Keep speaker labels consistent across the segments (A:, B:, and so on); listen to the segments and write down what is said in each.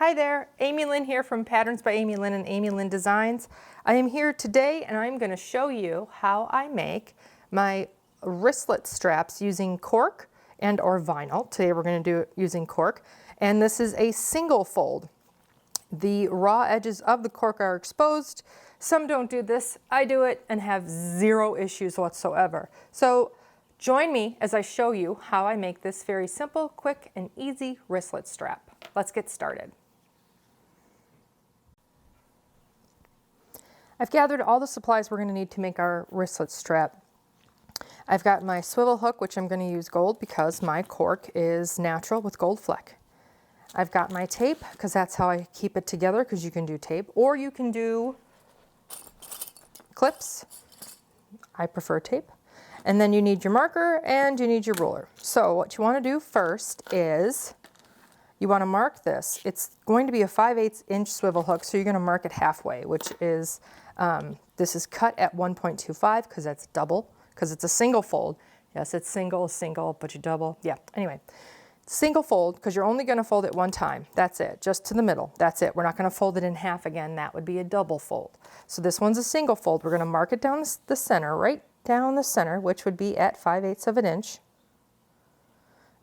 A: Hi there, Amy Lynn here from Patterns by Amy Lynn and Amy Lynn Designs. I am here today and I'm going to show you how I make my wristlet straps using cork and or vinyl. Today we're going to do it using cork, and this is a single fold. The raw edges of the cork are exposed. Some don't do this. I do it and have zero issues whatsoever. So join me as I show you how I make this very simple, quick, and easy wristlet strap. Let's get started. I've gathered all the supplies we're going to need to make our wristlet strap. I've got my swivel hook, which I'm going to use gold because my cork is natural with gold fleck. I've got my tape because that's how I keep it together, because you can do tape or you can do clips. I prefer tape. And then you need your marker and you need your ruler. So what you want to do first is you want to mark this. It's going to be a 5/8 inch swivel hook, so you're going to mark it halfway, which is, this is cut at 1.25 because that's double, because it's a single fold. Yes, it's single, but you double. Yeah, anyway. Single fold, because you're only going to fold it one time. That's it, just to the middle. That's it. We're not going to fold it in half again. That would be a double fold. So this one's a single fold. We're going to mark it down the center, right down the center, which would be at 5/8 of an inch.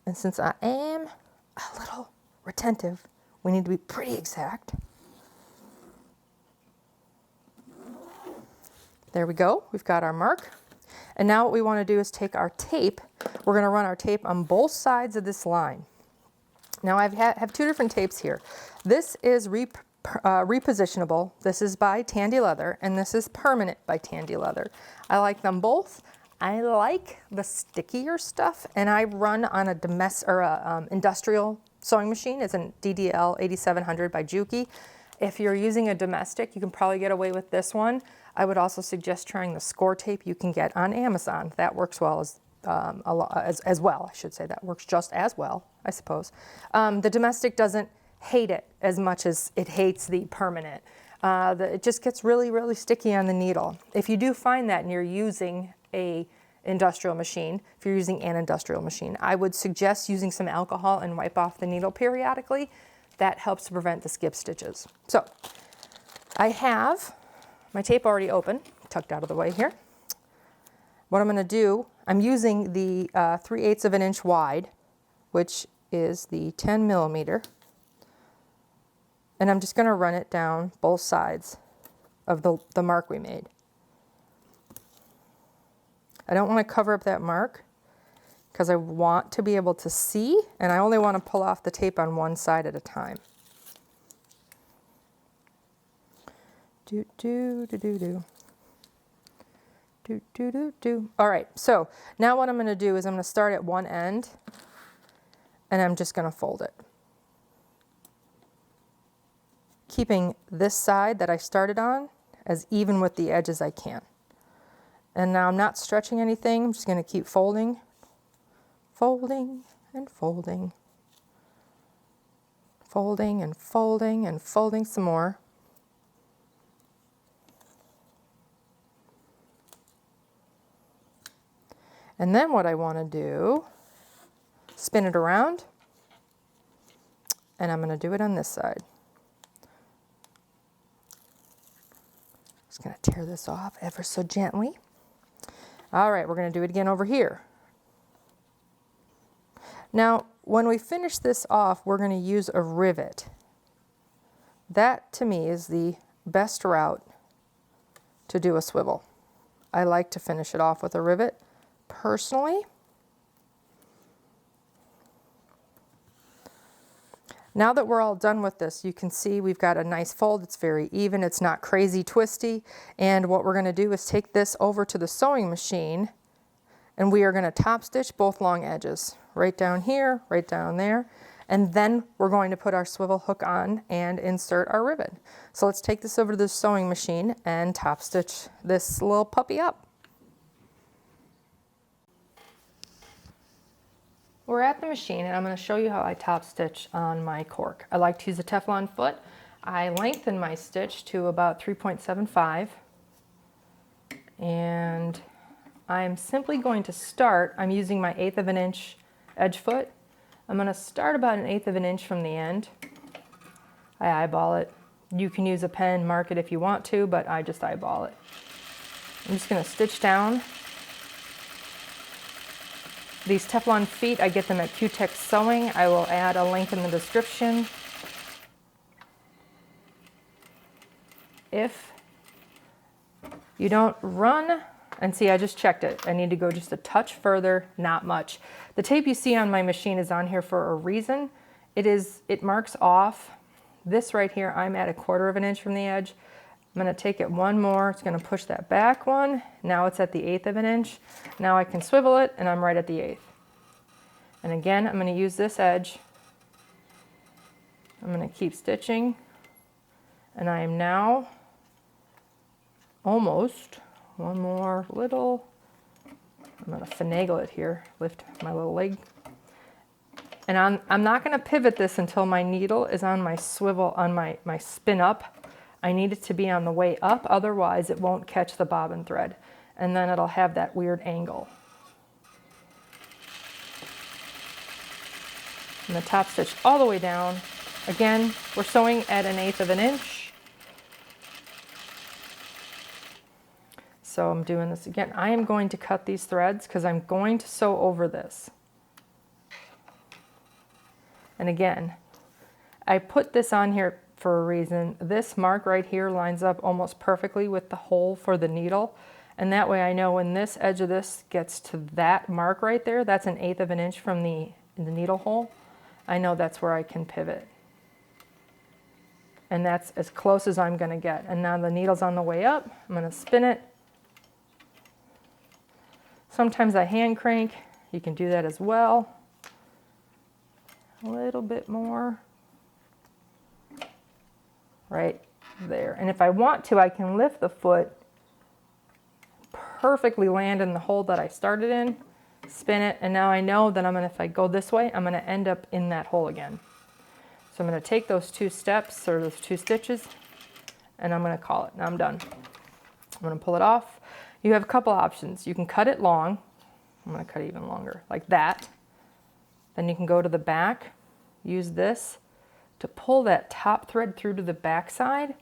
A: And since I am a little retentive, we need to be pretty exact. There we go. We've got our mark. And now what we want to do is take our tape. We're going to run our tape on both sides of this line. Now I have two different tapes here. This is repositionable. This is by Tandy Leather, and this is permanent by Tandy Leather. I like them both. I like the stickier stuff, and I run on a industrial sewing machine. It's a DDL 8700 by Juki. If you're using a domestic, you can probably get away with this one. I would also suggest trying the score tape you can get on Amazon. That works well as well, I should say. That works just as well, I suppose. The domestic doesn't hate it as much as it hates the permanent. It just gets really, really sticky on the needle. If you do find that and you're using if you're using an industrial machine, I would suggest using some alcohol and wipe off the needle periodically. That helps to prevent the skip stitches. So I have my tape already open, tucked out of the way here. What I'm going to do, I'm using the 3/8 of an inch wide, which is the 10 millimeter. And I'm just going to run it down both sides of the mark we made. I don't want to cover up that mark because I want to be able to see, and I only want to pull off the tape on one side at a time. Do, do, do, do, do. Do, do, do, do. All right, so now what I'm going to do is I'm going to start at one end, and I'm just going to fold it, keeping this side that I started on as even with the edge as I can. And now I'm not stretching anything. I'm just going to keep folding, folding, and folding, folding, and folding, and folding some more. And then what I want to do, spin it around, and I'm going to do it on this side. Just going to tear this off ever so gently. All right, we're going to do it again over here. Now, when we finish this off, we're going to use a rivet. That, to me, is the best route to do a swivel. I like to finish it off with a rivet, personally. Now that we're all done with this, you can see we've got a nice fold. It's very even. It's not crazy twisty. And what we're going to do is take this over to the sewing machine, and we are going to top stitch both long edges. Right down here, right down there. And then we're going to put our swivel hook on and insert our rivet. So let's take this over to the sewing machine and top stitch this little puppy up. We're at the machine, and I'm going to show you how I top stitch on my cork. I like to use a Teflon foot. I lengthen my stitch to about 3.75, and I'm simply going to start. I'm using my 1/8 of an inch edge foot. I'm going to start about 1/8 of an inch from the end. I eyeball it. You can use a pen, mark it if you want to, but I just eyeball it. I'm just gonna stitch down. These Teflon feet, I get them at Q-Tech Sewing. I will add a link in the description. If you don't run, and see, I just checked it. I need to go just a touch further, not much. The tape you see on my machine is on here for a reason. It marks off. This right here, I'm at 1/4 of an inch from the edge. I'm gonna take it one more. It's gonna push that back one. Now it's at the 1/8 of an inch. Now I can swivel it and I'm right at the 1/8. And again, I'm gonna use this edge. I'm gonna keep stitching. And I am now almost one more little, I'm gonna finagle it here, lift my little leg. And I'm not gonna pivot this until my needle is on my swivel, on my spin up. I need it to be on the way up, otherwise it won't catch the bobbin thread. And then it'll have that weird angle. I'm gonna top stitch all the way down. Again, we're sewing at 1/8 of an inch. So I'm doing this again. I am going to cut these threads because I'm going to sew over this. And again, I put this on here for a reason. This mark right here lines up almost perfectly with the hole for the needle. And that way I know when this edge of this gets to that mark right there, that's 1/8 of an inch from the needle hole. I know that's where I can pivot. And that's as close as I'm gonna get. And now the needle's on the way up. I'm gonna spin it. Sometimes I hand crank. You can do that as well. A little bit more. Right there. And if I want to, I can lift the foot, perfectly land in the hole that I started in, spin it, and now I know that if I go this way, I'm gonna end up in that hole again. So I'm gonna take those 2 steps, or those 2 stitches, and I'm gonna call it. Now I'm done. I'm gonna pull it off. You have a couple options. You can cut it long. I'm gonna cut it even longer, like that. Then you can go to the back, use this to pull that top thread through to the back side.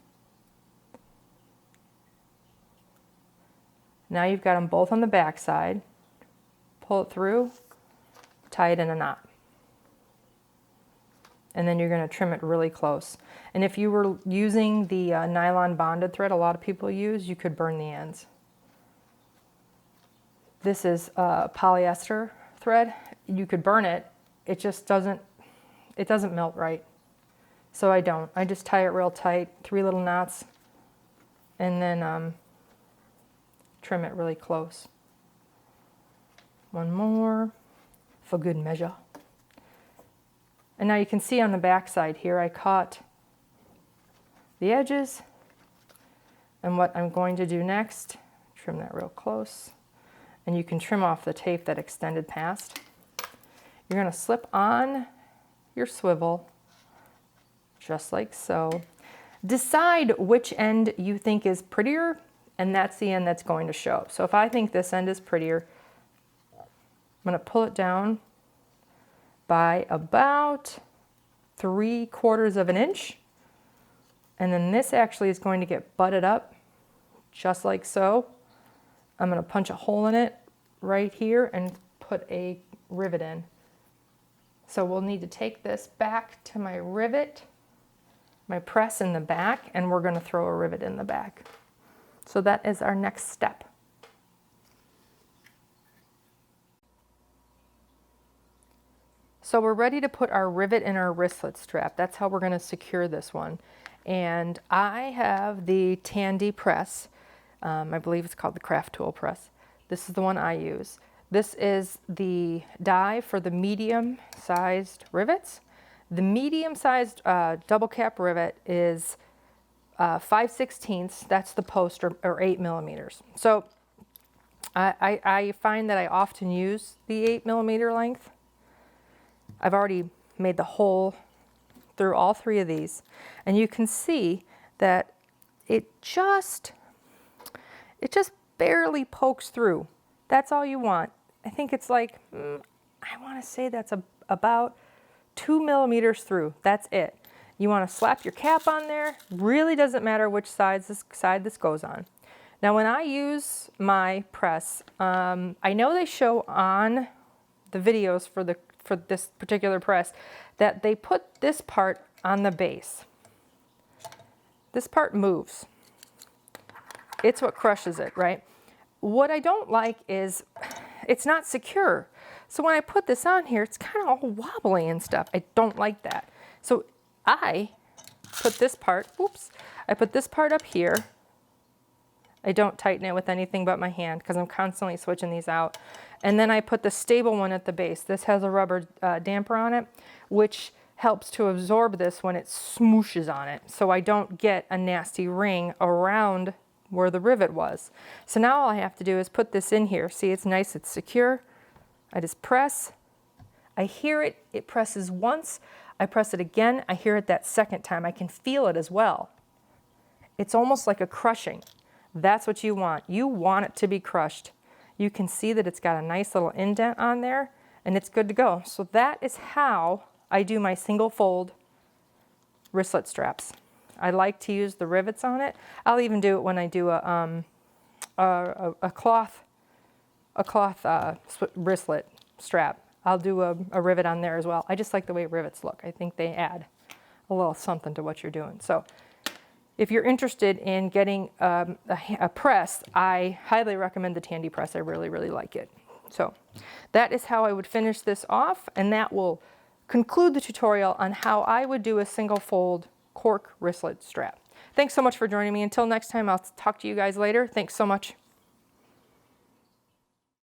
A: Now you've got them both on the back side. Pull it through, tie it in a knot. And then you're going to trim it really close. And if you were using the nylon bonded thread a lot of people use, you could burn the ends. This is polyester thread. You could burn it. It just doesn't melt right. So I don't. I just tie it real tight, 3 little knots, and then trim it really close. One more for good measure. And now you can see on the back side here, I caught the edges. And what I'm going to do next, trim that real close. And you can trim off the tape that extended past. You're going to slip on your swivel, just like so. Decide which end you think is prettier, and that's the end that's going to show. So if I think this end is prettier, I'm going to pull it down by about 3/4 of an inch. And then this actually is going to get butted up just like so. I'm going to punch a hole in it right here and put a rivet in. So we'll need to take this back to my rivet, my press in the back, and we're going to throw a rivet in the back. So that is our next step. So we're ready to put our rivet in our wristlet strap. That's how we're going to secure this one. And I have the Tandy press. I believe it's called the Craft Tool press. This is the one I use. This is the die for the medium-sized rivets. The medium-sized double cap rivet is 5/16. That's the post, or 8 millimeters. So I find that I often use the 8 millimeter length. I've already made the hole through all 3 of these, and you can see that it just barely pokes through. That's all you want. I think it's like, I want to say that's about 2 millimeters through. That's it. You want to slap your cap on there. Really doesn't matter which side this goes on. Now when I use my press, I know they show on the videos for this particular press that they put this part on the base. This part moves. It's what crushes it, right? What I don't like is it's not secure. So when I put this on here, it's kind of all wobbly and stuff. I don't like that. So I put this part, I put this part up here. I don't tighten it with anything but my hand because I'm constantly switching these out. And then I put the stable one at the base. This has a rubber damper on it, which helps to absorb this when it smooshes on it, so I don't get a nasty ring around where the rivet was. So now all I have to do is put this in here. See, it's nice, it's secure. I just press. I hear it. It presses once. I press it again. I hear it that second time. I can feel it as well. It's almost like a crushing. That's what you want. You want it to be crushed. You can see that it's got a nice little indent on there, and it's good to go. So that is how I do my single fold wristlet straps. I like to use the rivets on it. I'll even do it when I do a cloth wristlet strap. I'll do a rivet on there as well. I just like the way rivets look. I think they add a little something to what you're doing. So if you're interested in getting a press, I highly recommend the Tandy press. I really, really like it. So that is how I would finish this off, and that will conclude the tutorial on how I would do a single fold cork wristlet strap. Thanks so much for joining me. Until next time, I'll talk to you guys later. Thanks so much.